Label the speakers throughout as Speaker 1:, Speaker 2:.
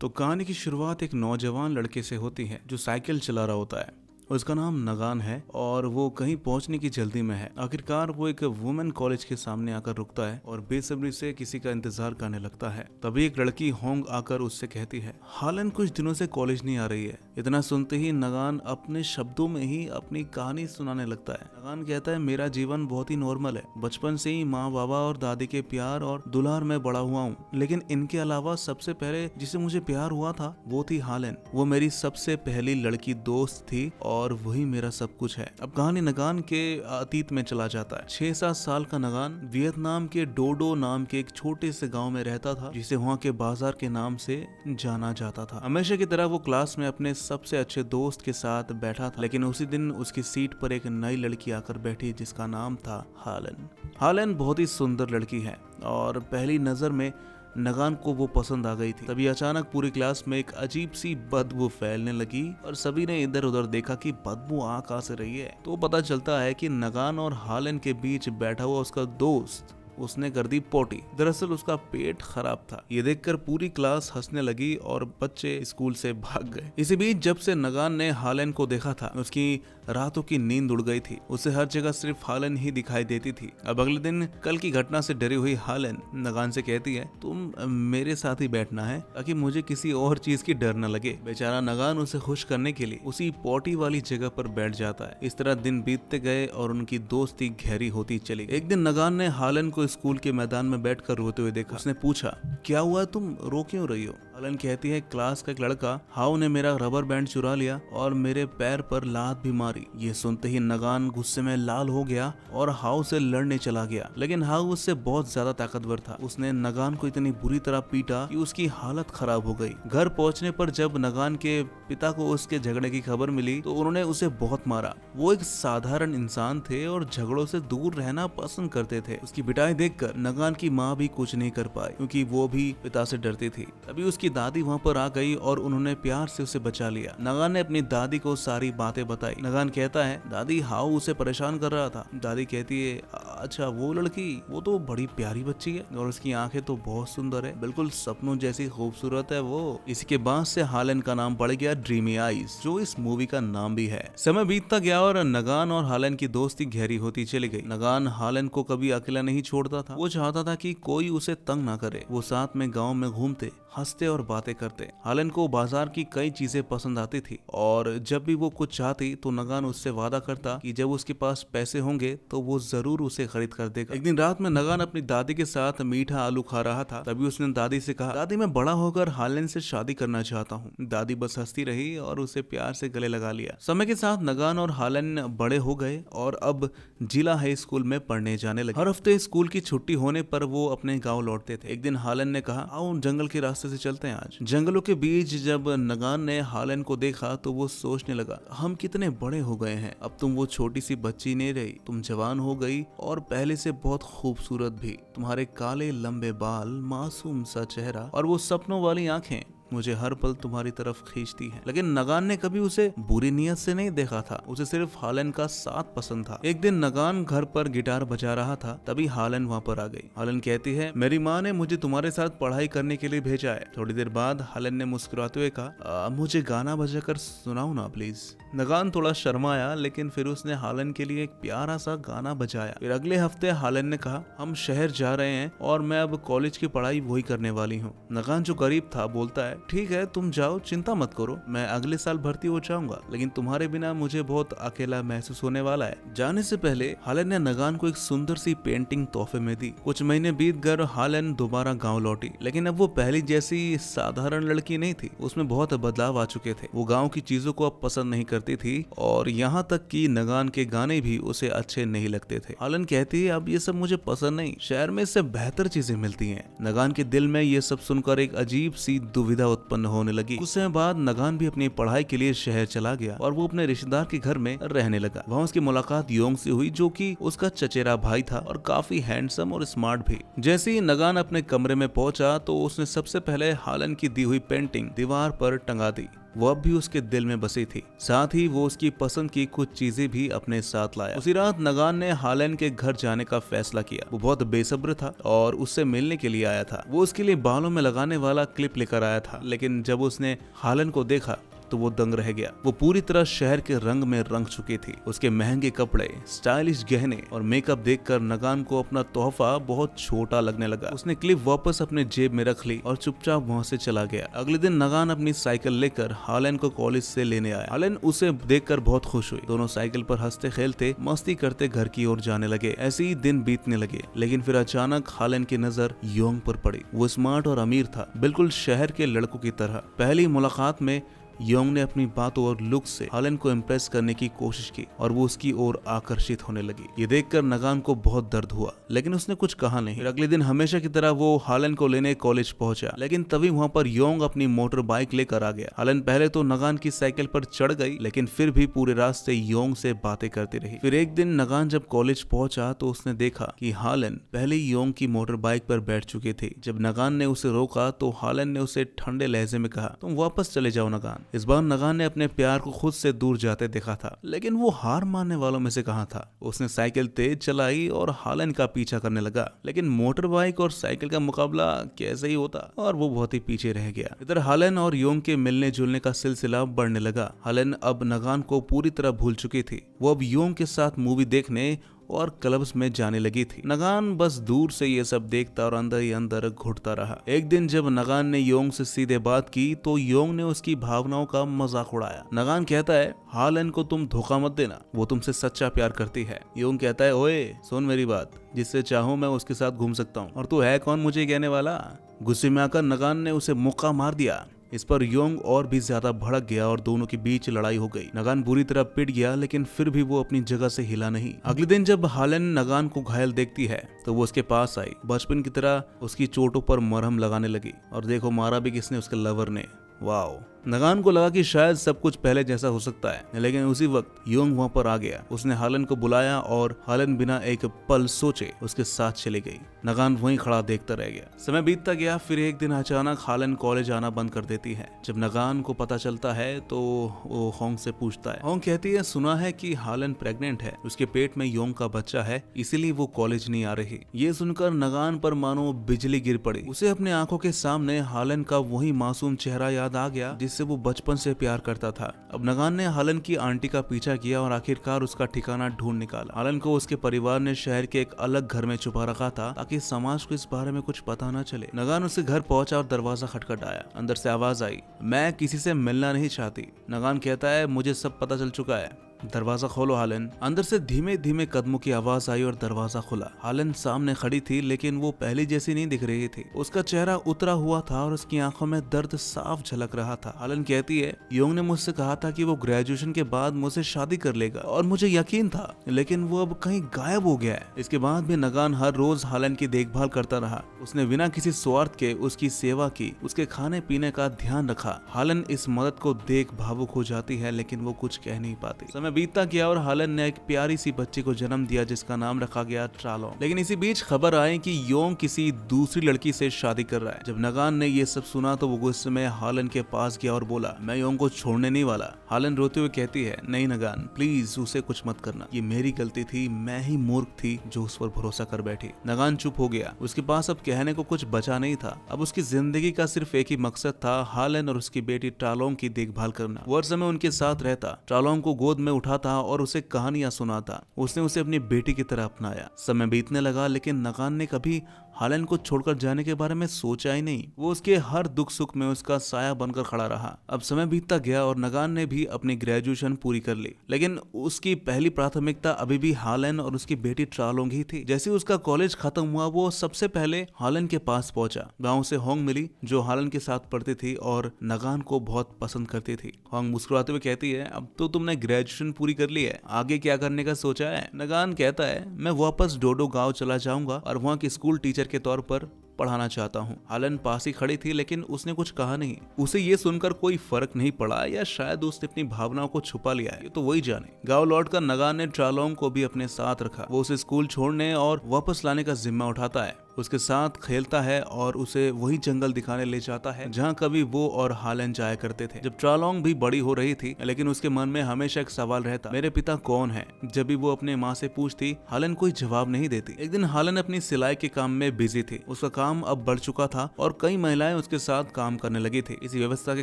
Speaker 1: तो कहानी की शुरुआत एक नौजवान लड़के से होती है जो साइकिल चला रहा होता है। उसका नाम नगान है और वो कहीं पहुंचने की जल्दी में है। आखिरकार वो एक वुमेन कॉलेज के सामने आकर रुकता है और बेसब्री से किसी का इंतजार करने लगता है। तभी एक लड़की होंग आकर उससे कहती है, हालन कुछ दिनों से कॉलेज नहीं आ रही है। इतना सुनते ही नगान अपने शब्दों में ही अपनी कहानी सुनाने लगता है। नगान कहता है, मेरा जीवन बहुत ही नॉर्मल है। बचपन से ही माँ बाबा और दादी के प्यार और दुलार में बड़ा हुआ हूँ, लेकिन इनके अलावा सबसे पहले जिसे मुझे प्यार हुआ था वो थी हालन। वो मेरी सबसे पहली लड़की दोस्त थी और वही मेरा सब कुछ है। अब कहानी नगान के अतीत में चला जाता है। 6-7 साल का नगान वियतनाम के डोडो नाम के एक छोटे से गांव में रहता था, जिसे वहाँ के बाजार के नाम से जाना जाता था। हमेशा की तरह वो क्लास में अपने सबसे अच्छे दोस्त के साथ बैठा था, लेकिन उसी दिन उसकी सीट पर एक नई लड़की आकर बैठी जिसका नाम था हालन। हालन बहुत ही सुंदर लड़की है और पहली नजर में नगान को वो पसंद आ गई थी। तभी अचानक पूरी क्लास में एक अजीब सी बदबू फैलने लगी और सभी ने इधर उधर देखा कि बदबू आ कहां से रही है। तो पता चलता है कि नगान और हालन के बीच बैठा हुआ उसका दोस्त उसने कर दी पोटी। दरअसल उसका पेट खराब था। ये देखकर पूरी क्लास हंसने लगी और बच्चे स्कूल से भाग गए। इसी बीच जब से नगान ने हालन को देखा था, उसकी रातों की नींद उड़ गई थी। उसे हर जगह सिर्फ हालन ही दिखाई देती थी। अब अगले दिन कल की घटना से डरी हुई हालन नगान से कहती है, तुम मेरे साथ ही बैठना है ताकि मुझे किसी और चीज की डर न लगे। बेचारा नगान उसे खुश करने के लिए उसी पोटी वाली जगह पर बैठ जाता है। इस तरह दिन बीतते गए और उनकी दोस्ती गहरी होती चली। एक दिन नगान ने हालन को स्कूल के मैदान में बैठकर रोते हुए देखा। उसने पूछा, क्या हुआ, तुम रो क्यों रही हो? हालन कहती है, क्लास का एक लड़का हाउ ने मेरा रबर बैंड चुरा लिया और मेरे पैर पर लात भी मारी। ये सुनते ही नगान गुस्से में लाल हो गया और हाउ से लड़ने चला गया, लेकिन हाउ उससे बहुत ज्यादा ताकतवर था। उसने नगान को इतनी बुरी तरह पीटा कि उसकी हालत खराब हो गई। घर पहुंचने पर जब नगान के पिता को उसके झगड़े की खबर मिली तो उन्होंने उसे बहुत मारा। वो एक साधारण इंसान थे और झगड़ों से दूर रहना पसंद करते थे। उसकी पिटाई देखकर नगान की माँ भी कुछ नहीं कर पाई, क्योंकि वो भी पिता से डरती थी। तभी उसकी दादी वहाँ पर आ गई और उन्होंने प्यार से उसे बचा लिया। नगान ने अपनी दादी को सारी बातें बताई। नगान कहता है, दादी हाउ उसे परेशान कर रहा था। दादी कहती है, अच्छा वो लड़की, वो तो बड़ी प्यारी बच्ची है और उसकी आंखें तो बहुत सुंदर है, बिल्कुल सपनों जैसी खूबसूरत है वो। इसी के बाद से हालन का नाम पड़ गया ड्रीमी आईज, जो इस मूवी का नाम भी है। समय बीतता गया और नगान और हालन की दोस्ती गहरी होती चली गई। नगान हालन को कभी अकेला नहीं छोड़ता था। वो चाहता था कि कोई उसे तंग ना करे। वो साथ में गाँव में घूमते, हंसते और बातें करते। हालन को बाजार की कई चीजें पसंद आती थी और जब भी वो कुछ चाहती तो नगान उससे वादा करता कि जब उसके पास पैसे होंगे तो वो जरूर उसे खरीद कर देगा। एक दिन रात में नगान अपनी दादी के साथ मीठा आलू खा रहा था। तभी उसने दादी से कहा, दादी मैं बड़ा होकर हालन से शादी करना चाहता हूँ। दादी बस हंसती रही और उसे प्यार से गले लगा लिया। समय के साथ नगान और हालन बड़े हो गए और अब जिला हाई स्कूल में पढ़ने जाने लगे। हर हफ्ते स्कूल की छुट्टी होने पर वो अपने गाँव लौटते थे। एक दिन हालन ने कहा, आओ जंगल के रास्ते से चलते हैं आज। जंगलों के बीच जब नगान ने हालन को देखा तो वो सोचने लगा, हम कितने बड़े हो गए हैं। अब तुम वो छोटी सी बच्ची नहीं रही, तुम जवान हो गई और पहले से बहुत खूबसूरत भी। तुम्हारे काले लंबे बाल, मासूम सा चेहरा और वो सपनों वाली आंखें मुझे हर पल तुम्हारी तरफ खींचती है। लेकिन नगान ने कभी उसे बुरी नीयत से नहीं देखा था। उसे सिर्फ हालन का साथ पसंद था। एक दिन नगान घर पर गिटार बजा रहा था, तभी हालन वहाँ पर आ गई। हालन कहती है, मेरी माँ ने मुझे तुम्हारे साथ पढ़ाई करने के लिए भेजा है। थोड़ी देर बाद हालन ने मुस्कुराते हुए कहा, मुझे गाना बजा कर सुनाओ ना प्लीज। नगान थोड़ा शर्माया, लेकिन फिर उसने हालन के लिए एक प्यारा सा गाना बजाया। फिर अगले हफ्ते हालन ने कहा, हम शहर जा रहे हैं और मैं अब कॉलेज की पढ़ाई वही करने वाली हूँ। नगान जो गरीब था बोलता है, ठीक है तुम जाओ, चिंता मत करो, मैं अगले साल भर्ती हो जाऊंगा, लेकिन तुम्हारे बिना मुझे बहुत अकेला महसूस होने वाला है। जाने से पहले हालन ने नगान को एक सुंदर सी पेंटिंग तोहफे में दी। कुछ महीने बीत गए, हालन दोबारा गाँव लौटी, लेकिन अब वो पहली जैसी साधारण लड़की नहीं थी। उसमें बहुत बदलाव आ चुके थे। वो गाँव की चीजों को अब पसंद नहीं करती थी और यहाँ तक कि नगान के गाने भी उसे अच्छे नहीं लगते थे। हालन कहती है, अब ये सब मुझे पसंद नहीं, शहर में इससे बेहतर चीजें मिलती हैं। नगान के दिल में ये सब सुनकर एक अजीब सी दुविधा उत्पन्न होने लगी। कुछ समय बाद नगान भी अपनी पढ़ाई के लिए शहर चला गया और वो अपने रिश्तेदार के घर में रहने लगा। वहाँ उसकी मुलाकात योंग से हुई, जो कि उसका चचेरा भाई था और काफी हैंडसम और स्मार्ट भी। जैसे ही नगान अपने कमरे में पहुंचा तो उसने सबसे पहले हालन की दी हुई पेंटिंग दीवार पर टंगा दी। वो अब भी उसके दिल में बसी थी। साथ ही वो उसकी पसंद की कुछ चीजें भी अपने साथ लाया। उसी रात नगान ने हालन के घर जाने का फैसला किया। वो बहुत बेसब्र था और उससे मिलने के लिए आया था। वो उसके लिए बालों में लगाने वाला क्लिप लेकर आया था, लेकिन जब उसने हालन को देखा तो वो दंग रह गया। वो पूरी तरह शहर के रंग में रंग चुकी थी। उसके महंगे कपड़े, स्टाइलिश गहने और मेकअप देखकर नगान को अपना तोहफा बहुत छोटा लगने लगा। उसने क्लिप वापस अपने जेब में रख ली और चुपचाप वहाँ से चला गया। अगले दिन नगान अपनी साइकिल लेकर हालन को कॉलेज से लेने आया। हालन उसे देखकर बहुत खुश हुई। दोनों साइकिल पर हंसते खेलते मस्ती करते घर की ओर जाने लगे। ऐसे ही दिन बीतने लगे, लेकिन फिर अचानक हालन की नजर योंग पर पड़ी। वो स्मार्ट और अमीर था, बिल्कुल शहर के लड़कों की तरह। पहली मुलाकात में योंग ने अपनी बातों और लुक से हालन को इम्प्रेस करने की कोशिश की और वो उसकी ओर आकर्षित होने लगी। ये देखकर नगान को बहुत दर्द हुआ, लेकिन उसने कुछ कहा नहीं। फिर अगले दिन हमेशा की तरह वो हालन को लेने कॉलेज पहुंचा, लेकिन तभी वहाँ पर योंग अपनी मोटर बाइक लेकर आ गया। हालन पहले तो नगान की साइकिल पर चढ़ गई, लेकिन फिर भी पूरे रास्ते योंग से बातें करती रही। फिर एक दिन नगान जब कॉलेज पहुंचा तो उसने देखा कि हालन पहले ही योंग की मोटर बाइक पर बैठ चुके थे। जब नगान ने उसे रोका तो हालन ने उसे ठंडे लहजे में कहा, तुम वापस चले जाओ नगान। इस बार नगान ने अपने प्यार को खुद से दूर जाते देखा था, लेकिन वो हार मानने वालों में से कहाँ था। उसने साइकिल तेज चलाई और हालन का पीछा करने लगा, लेकिन मोटर बाइक और साइकिल का मुकाबला कैसे ही होता और वो बहुत ही पीछे रह गया। इधर हालन और योंग के मिलने जुलने का सिलसिला बढ़ने लगा। हालन अब नगान को पूरी तरह भूल चुकी थी। वो अब योंग के साथ मूवी देखने और क्लब्स में जाने लगी थी। नगान बस दूर से ये सब देखता और अंदर ही अंदर घुटता रहा। एक दिन जब नगान ने योंग से सीधे बात की तो योंग ने उसकी भावनाओं का मजाक उड़ाया। नगान कहता है, हालन को तुम धोखा मत देना, वो तुमसे सच्चा प्यार करती है। योंग कहता है, ओए सुन मेरी बात, जिससे चाहूं मैं उसके साथ घूम सकता हूँ, और तू है कौन मुझे कहने वाला। गुस्से में आकर नगान ने उसे मुक्का मार दिया। इस पर योंग और भी ज्यादा भड़क गया और दोनों के बीच लड़ाई हो गई। नगान बुरी तरह पिट गया, लेकिन फिर भी वो अपनी जगह से हिला नहीं। अगले दिन जब हालन नगान को घायल देखती है तो वो उसके पास आई। बचपन की तरह उसकी चोटों पर मरहम लगाने लगी, और देखो मारा भी किसने, उसके लवर ने। वाओ। नगान को लगा कि शायद सब कुछ पहले जैसा हो सकता है, लेकिन उसी वक्त योंग वहाँ पर आ गया। उसने हालन को बुलाया और हालन बिना एक पल सोचे उसके साथ चली गई। नगान वहीं खड़ा देखता रह गया। समय बीतता गया। फिर एक दिन अचानक हालन कॉलेज आना बंद कर देती है। जब नगान को पता चलता है तो वो होंग से पूछता है। होंग कहती है, सुना है कि हालन प्रेग्नेंट है, उसके पेट में योंग का बच्चा है, इसीलिए वो कॉलेज नहीं आ रही। ये सुनकर नगान पर मानो बिजली गिर पड़ी। उसे अपने आंखों के सामने हालन का वही मासूम चेहरा याद आ गया जिससे वो बचपन से प्यार करता था। अब नगान ने हालन की आंटी का पीछा किया और आखिरकार उसका ठिकाना ढूंढ निकाला। हालन को उसके परिवार ने शहर के एक अलग घर में छुपा रखा था ताकि समाज को इस बारे में कुछ पता न चले। नगान उसके घर पहुंचा और दरवाजा खटखटाया। अंदर से आवाज आई, मैं किसी से मिलना नहीं चाहती। नगान कहता है, मुझे सब पता चल चुका है, दरवाजा खोलो हालन। अंदर से धीमे धीमे कदमों की आवाज आई और दरवाजा खुला। हालन सामने खड़ी थी, लेकिन वो पहले जैसी नहीं दिख रही थी। उसका चेहरा उतरा हुआ था और उसकी आंखों में दर्द साफ झलक रहा था। हालन कहती है, योंग ने मुझसे कहा था कि वो ग्रेजुएशन के बाद मुझसे शादी कर लेगा और मुझे यकीन था, लेकिन वो अब कहीं गायब हो गया है। इसके बाद भी नगान हर रोज हालन की देखभाल करता रहा। उसने बिना किसी स्वार्थ के उसकी सेवा की, उसके खाने पीने का ध्यान रखा। हालन इस मदद को देख भावुक हो जाती है, लेकिन वो कुछ कह नहीं पाती। समय बीतता गया और हालन ने एक प्यारी सी बच्ची को जन्म दिया जिसका नाम रखा गया ट्रालोंग। लेकिन इसी बीच खबर आई कि योंग किसी दूसरी लड़की से शादी कर रहा है। जब नगान ने ये सब सुना तो वो गुस्से में हालन के पास गया और बोला, मैं योंग को छोड़ने नहीं वाला। हालन रोते हुए कहती है, नहीं नगान, प्लीज उसे कुछ मत करना, ये मेरी गलती थी, मैं ही मूर्ख थी जो उस पर भरोसा कर बैठी। नगान चुप हो गया। उसके पास अब कहने को कुछ बचा नहीं था। अब उसकी जिंदगी का सिर्फ एक ही मकसद था, हालन और उसकी बेटी ट्रालोंग की देखभाल करना। वो हर समय उनके साथ रहता, ट्रालोंग को गोद में उठाता और उसे कहानियां सुनाता। उसने उसे अपनी बेटी की तरह अपनाया। समय बीतने लगा, लेकिन नगान ने कभी हालन को छोड़कर जाने के बारे में सोचा ही नहीं। वो उसके हर दुख सुख में उसका साया बनकर खड़ा रहा। अब समय बीतता गया और नगान ने भी अपनी ग्रेजुएशन पूरी कर ली, लेकिन उसकी पहली प्राथमिकता अभी भी हालन और उसकी बेटी ट्रालोंग ही थी। जैसे उसका कॉलेज खत्म हुआ, वो सबसे पहले हालन के पास पहुंचा। गाँव से होंग मिली जो हालन के साथ पढ़ती थी और नगान को बहुत पसंद करती थी। होंग मुस्कुराते हुए कहती है, अब तो तुमने ग्रेजुएशन पूरी कर ली है, आगे क्या करने का सोचा है? नगान कहता है, मैं वापस डोडो गाँव चला जाऊंगा और वहाँ की स्कूल टीचर के तौर पर पढ़ाना चाहता हूँ। हालन पास ही खड़ी थी लेकिन उसने कुछ कहा नहीं। उसे ये सुनकर कोई फर्क नहीं पड़ा या शायद उसने अपनी भावनाओं को छुपा लिया है, ये तो वही जाने। गाँव लौटकर नगान ने ट्रालोंग को भी अपने साथ रखा। वो उसे स्कूल छोड़ने और वापस लाने का जिम्मा उठाता है, उसके साथ खेलता है और उसे वही जंगल दिखाने ले जाता है जहाँ कभी वो और हालन जाया करते थे। जब ट्रालोंग भी बड़ी हो रही थी लेकिन उसके मन में हमेशा एक सवाल रहता, मेरे पिता कौन है। जब भी वो अपने माँ से पूछती, हालन कोई जवाब नहीं देती। एक दिन हालन अपनी सिलाई के काम में बिजी थी। उसका काम अब बढ़ चुका था और कई महिलाएं उसके साथ काम करने लगी थी। इसी व्यवस्था के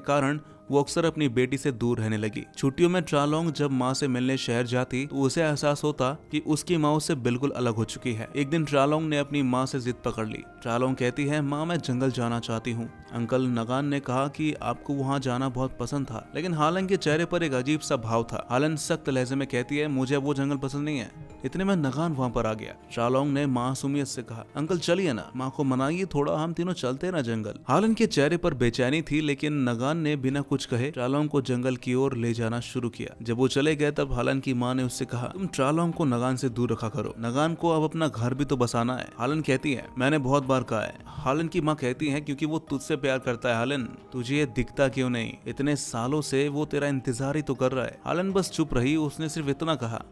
Speaker 1: कारण वो अक्सर अपनी बेटी से दूर रहने लगी। छुट्टियों में ट्रालोंग जब माँ से मिलने शहर जाती तो उसे एहसास होता कि उसकी माँ उससे बिल्कुल अलग हो चुकी है। एक दिन ट्रालोंग ने अपनी माँ से जिद पकड़ ली। ट्रालोंग कहती है, माँ मैं जंगल जाना चाहती हूँ। अंकल नगान ने कहा कि आपको वहाँ जाना बहुत पसंद था, लेकिन हालन के चेहरे पर एक अजीब सा भाव था। हालन सख्त लहजे में कहती है, मुझे वो जंगल पसंद नहीं है। इतने में नगान वहाँ पर आ गया। ट्रालोंग ने मासूमियत से कहा, अंकल चलिए ना, माँ को मनाइए थोड़ा, हम तीनों चलते हैं ना जंगल। हालन के चेहरे पर बेचैनी थी लेकिन नगान ने बिना कुछ कहे ट्रालोंग को जंगल की ओर ले जाना शुरू किया। जब वो चले गए तब हालन की माँ ने उससे कहा, तुम ट्रालोंग को नगान से दूर रखा करो, नगान को अब अपना घर भी तो बसाना है। हालन कहती है, मैंने बहुत बार कहा है। हालन की माँ कहती है, क्योंकि वो तुझसे प्यार करता है हालन, तुझे ये दिखता क्यों नहीं? इतने सालों से वो तेरा इंतजार ही तो कर रहा है। हालन बस चुप रही। उसने सिर्फ इतना कहा,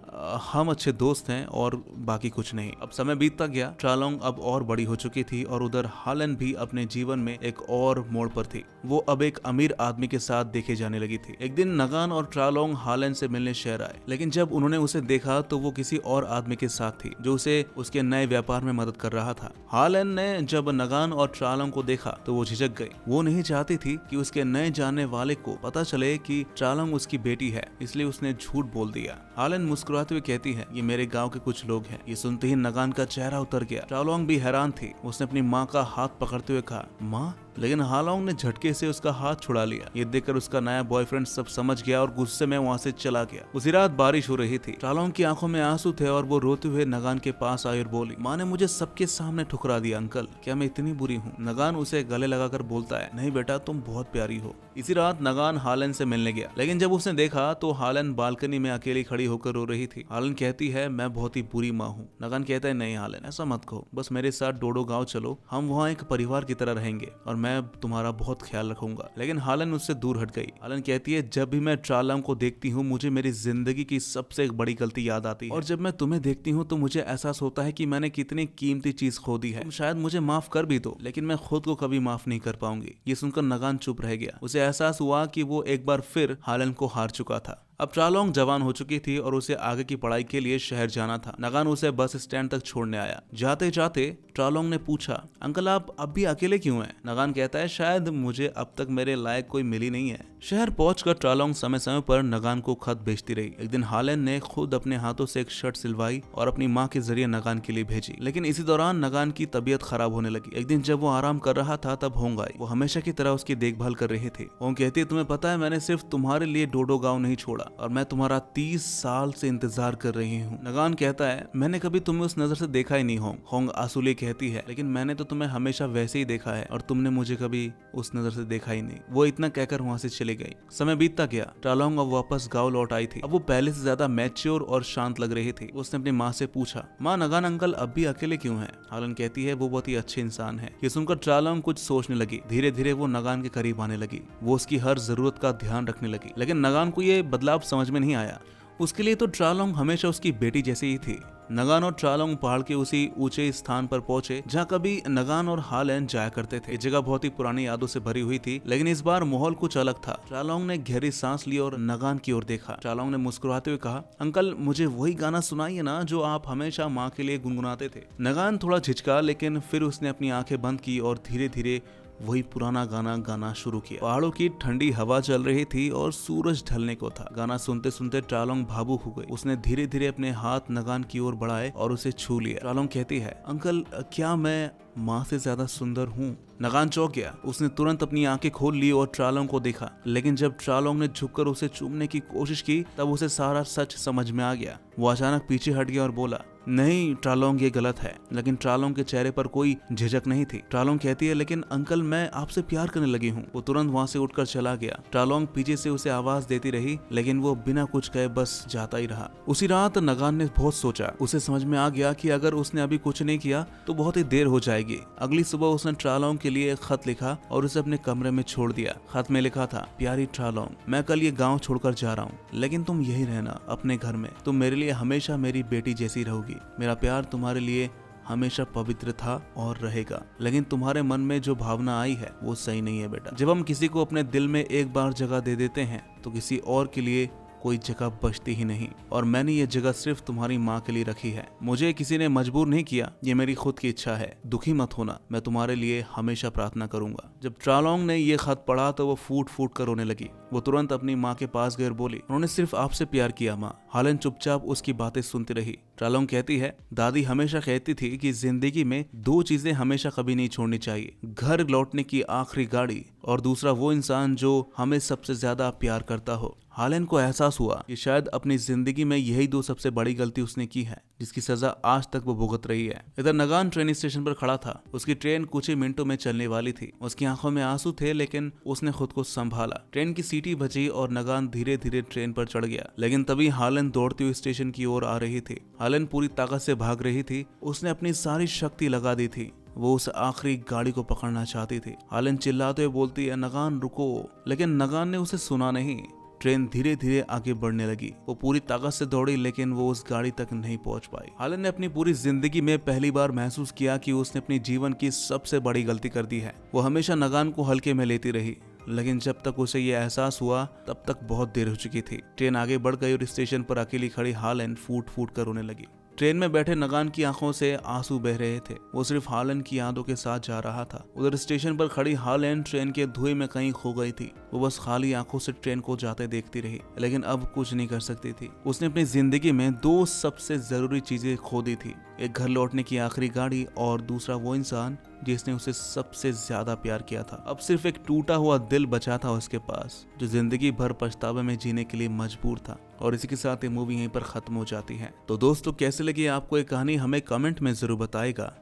Speaker 1: हम अच्छे दोस्त हैं और बाकी कुछ नहीं। अब समय बीतता गया। ट्रालोंग अब और बड़ी हो चुकी थी और उधर हालन भी अपने जीवन में एक और मोड़ पर थी। वो अब एक अमीर आदमी के साथ देखे जाने लगी थी। एक दिन नगान और ट्रालोंग हालन से मिलने शहर आए, लेकिन जब उन्होंने उसे देखा तो वो किसी और आदमी के साथ थी जो उसे उसके नए व्यापार में मदद कर रहा था। हालन ने जब नगान और ट्रालोंग को देखा तो वो झिझक गई। वो नहीं चाहती थी कि उसके नए जानने वाले को पता चले कि ट्रालोंग उसकी बेटी है, इसलिए उसने झूठ बोल दिया। हालन मुस्कुराते हुए कहती है, ये मेरे गांव के कुछ लोग हैं। ये सुनते ही नगान का चेहरा उतर गया। ट्रालोंग भी हैरान थी। उसने अपनी माँ का हाथ पकड़ते हुए कहा, माँ, लेकिन हालोंग ने झटके से उसका हाथ छुड़ा लिया। ये देखकर उसका नया बॉयफ्रेंड सब समझ गया और गुस्से में वहाँ से चला गया। उसी रात बारिश हो रही थी। ट्रालोंग की आंखों में आंसू थे और वो रोते हुए नगान के पास आई और बोली, माँ ने मुझे सबके सामने ठुकरा दिया अंकल, क्या मैं इतनी बुरी हूँ? नगान उसे गले लगाकर बोलता है, नहीं बेटा, तुम बहुत प्यारी हो। इसी रात नगान हालन से मिलने गया, लेकिन जब उसने देखा तो हालन बालकनी में अकेली खड़ी होकर रो रही थी। हालन कहती है, मैं बहुत ही बुरी माँ हूँ। नगान कहता है, नहीं हालन, ऐसा मत कहो, बस मेरे साथ डोडो गाँव चलो, हम वहाँ एक परिवार की तरह रहेंगे और मैं तुम्हारा बहुत ख्याल रखूंगा। लेकिन हालन उससे दूर हट गई। हालन कहती है, जब भी मैं ट्रालोंग को देखती हूँ मुझे मेरी जिंदगी की सबसे एक बड़ी गलती याद आती है, और जब मैं तुम्हें देखती हूँ तो मुझे एहसास होता है कि मैंने कितनी कीमती चीज खो दी है। तुम शायद मुझे माफ कर भी दो, लेकिन मैं खुद को कभी माफ नहीं कर पाऊंगी। ये सुनकर नगान चुप रह गया। उसे एहसास हुआ कि वो एक बार फिर हालन को हार चुका था। अब ट्रालोंग जवान हो चुकी थी और उसे आगे की पढ़ाई के लिए शहर जाना था। नगान उसे बस स्टैंड तक छोड़ने आया। जाते जाते ट्रालोंग ने पूछा, अंकल आप अब भी अकेले क्यों हैं? नगान कहता है, शायद मुझे अब तक मेरे लायक कोई मिली नहीं है। शहर पहुंचकर ट्रालोंग समय समय पर नगान को खत भेजती रही। एक दिन हालन ने खुद अपने हाथों से एक शर्ट सिलवाई और अपनी माँ के जरिए नगान के लिए भेजी। लेकिन इसी दौरान नगान की तबीयत खराब होने लगी। एक दिन जब वो आराम कर रहा था तब होंग आई। वो हमेशा की तरह उसकी देखभाल कर रहे थे। होंग कहती है, तुम्हें पता है मैंने सिर्फ तुम्हारे लिए डोडो गाँव नहीं छोड़ा और मैं तुम्हारा 30 साल से इंतजार कर रही हूँ। नगान कहता है, मैंने कभी तुम्हें उस नजर से देखा ही नहीं। होंग आंसू कहती है, लेकिन मैंने तो तुम्हें हमेशा वैसे ही देखा है और तुमने मुझे कभी उस नजर से देखा ही नहीं। वो इतना कहकर वहाँ से चली गई। समय बीतता गया। ट्रालोंग अब वापस गाँव लौट आई थी। अब वो पहले से ज्यादा मैच्योर और शांत लग रही थी। उसने अपनी माँ से पूछा, माँ नगान अंकल अब भी अकेले क्यों हैं? हालन कहती है, वो बहुत ही अच्छे इंसान है। ये सुनकर ट्रालोंग कुछ सोचने लगी। धीरे धीरे वो नगान के करीब आने लगी। वो उसकी हर जरूरत का ध्यान रखने लगी। लेकिन नगान को ये बदलाव समझ में नहीं आया। उसके लिए तो ट्रालोंग हमेशा उसकी बेटी जैसी ही थी। नगान और ट्रालोंग पहाड़ के उसी ऊंचे स्थान पर पहुंचे जहां कभी नगान और हालन जाया करते थे। ये जगह बहुत ही पुरानी यादों से भरी हुई थी, लेकिन इस बार माहौल कुछ अलग था। ट्रालोंग ने गहरी सांस ली और नगान की ओर देखा। ट्रालोंग ने मुस्कुराते हुए कहा, अंकल मुझे वही गाना सुनाइए ना जो आप हमेशा माँ के लिए गुनगुनाते थे। नगान थोड़ा झिझका, लेकिन फिर उसने अपनी आंखें बंद की और धीरे धीरे वही पुराना गाना गाना शुरू किया। पहाड़ों की ठंडी हवा चल रही थी और सूरज ढलने को था। गाना सुनते सुनते ट्रालोंग भावुक हो गई। उसने धीरे धीरे अपने हाथ नगान की ओर बढ़ाए और उसे छू लिया। ट्रालोंग कहती है, अंकल क्या मैं माँ से ज्यादा सुंदर हूँ? नगान चौंक गया। उसने तुरंत अपनी आंखें खोल ली और ट्रालोंग को देखा, लेकिन जब ट्रालोंग ने झुककर उसे चूमने की कोशिश की तब उसे सारा सच समझ में आ गया। वो अचानक पीछे हट गया और बोला, नहीं ट्रालोंग, ये गलत है। लेकिन ट्रालोंग के चेहरे पर कोई झिझक नहीं थी। ट्रालोंग कहती है, लेकिन अंकल मैं आपसे प्यार करने लगी हूँ। वो तुरंत वहाँ से उठकर चला गया। ट्रालोंग पीछे से उसे आवाज देती रही, लेकिन वो बिना कुछ कहे बस जाता ही रहा। उसी रात नगान ने बहुत सोचा। उसे समझ में आ गया कि अगर उसने अभी कुछ नहीं किया तो बहुत ही देर हो जाएगी। अगली सुबह उसने ट्रालोंग के लिए एक खत लिखा और उसे अपने कमरे में छोड़ दिया। खत में लिखा था, प्यारी ट्रालोंग, मैं कल ये गाँव छोड़कर जा रहा हूँ, लेकिन तुम यही रहना अपने घर में। तुम मेरे लिए हमेशा मेरी बेटी जैसी रहोगी। मेरा प्यार तुम्हारे लिए हमेशा पवित्र था और रहेगा, लेकिन तुम्हारे मन में जो भावना आई है वो सही नहीं है बेटा। जब हम किसी को अपने दिल में एक बार जगह दे देते हैं तो किसी और के लिए कोई जगह बचती ही नहीं, और मैंने ये जगह सिर्फ तुम्हारी माँ के लिए रखी है। मुझे किसी ने मजबूर नहीं किया, ये मेरी खुद की इच्छा है। दुखी मत होना, मैं तुम्हारे लिए हमेशा प्रार्थना करूंगा। जब ट्रालोंग ने ये खत पढ़ा तो वो फूट फूट कर रोने लगी। वो तुरंत अपनी माँ के पास गई और बोली, उन्होंने सिर्फ आपसे प्यार किया माँ। हालन चुपचाप उसकी बातें सुनती रही। ट्रालोंग कहती है, दादी हमेशा कहती थी कि जिंदगी में दो चीजें हमेशा कभी नहीं छोड़नी चाहिए, घर लौटने की आखिरी गाड़ी और दूसरा वो इंसान जो हमें सबसे ज्यादा प्यार करता हो। हालन को एहसास हुआ कि शायद अपनी जिंदगी में यही दो सबसे बड़ी गलती उसने की है, जिसकी सजा आज तक वो भुगत रही है। इधर नगान ट्रेन स्टेशन पर खड़ा था। उसकी ट्रेन कुछ ही मिनटों में चलने वाली थी। उसकी आंखों में आंसू थे, लेकिन उसने खुद को संभाला। ट्रेन की सीटी बजी और नगान धीरे धीरे ट्रेन पर चढ़ गया। लेकिन तभी हालन दौड़ती हुई स्टेशन की ओर आ रही थी। हालन पूरी ताकत से भाग रही थी। उसने अपनी सारी शक्ति लगा दी थी। वो उस आखिरी गाड़ी को पकड़ना चाहती थी। हालन चिल्लाते हुए बोलती है, नगान रुको, लेकिन नगान ने उसे सुना नहीं। ट्रेन धीरे धीरे आगे बढ़ने लगी। वो पूरी ताकत से दौड़ी, लेकिन वो उस गाड़ी तक नहीं पहुंच पाई। हालन ने अपनी पूरी जिंदगी में पहली बार महसूस किया कि उसने अपनी जीवन की सबसे बड़ी गलती कर दी है। वो हमेशा नगान को हल्के में लेती रही, लेकिन जब तक उसे ये एहसास हुआ तब तक बहुत देर हो चुकी थी। ट्रेन आगे बढ़ गई और स्टेशन पर अकेली खड़ी हालन फूट फूट कर रोने लगी। ट्रेन में बैठे नगान की आंखों से आंसू बह रहे थे। वो सिर्फ हालन की यादों के साथ जा रहा था। उधर स्टेशन पर खड़ी हालन ट्रेन के धुएं में कहीं खो गई थी। वो बस खाली आंखों से ट्रेन को जाते देखती रही, लेकिन अब कुछ नहीं कर सकती थी। उसने अपनी जिंदगी में दो सबसे जरूरी चीजें खो दी थी, एक घर लौटने की आखिरी गाड़ी और दूसरा वो इंसान जिसने उसे सबसे ज्यादा प्यार किया था। अब सिर्फ एक टूटा हुआ दिल बचा था उसके पास, जो जिंदगी भर पछतावे में जीने के लिए मजबूर था। और इसी के साथ ये मूवी यहीं पर खत्म हो जाती है। तो दोस्तों, कैसे लगी आपको ये कहानी हमें कमेंट में जरूर बताएगा,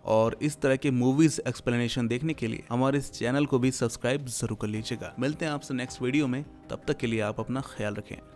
Speaker 1: और इस तरह के मूवीज एक्सप्लेनेशन देखने के लिए हमारे इस चैनल को भी सब्सक्राइब जरूर कर लीजिएगा। मिलते हैं आपसे नेक्स्ट वीडियो में, तब तक के लिए आप अपना ख्याल रखें।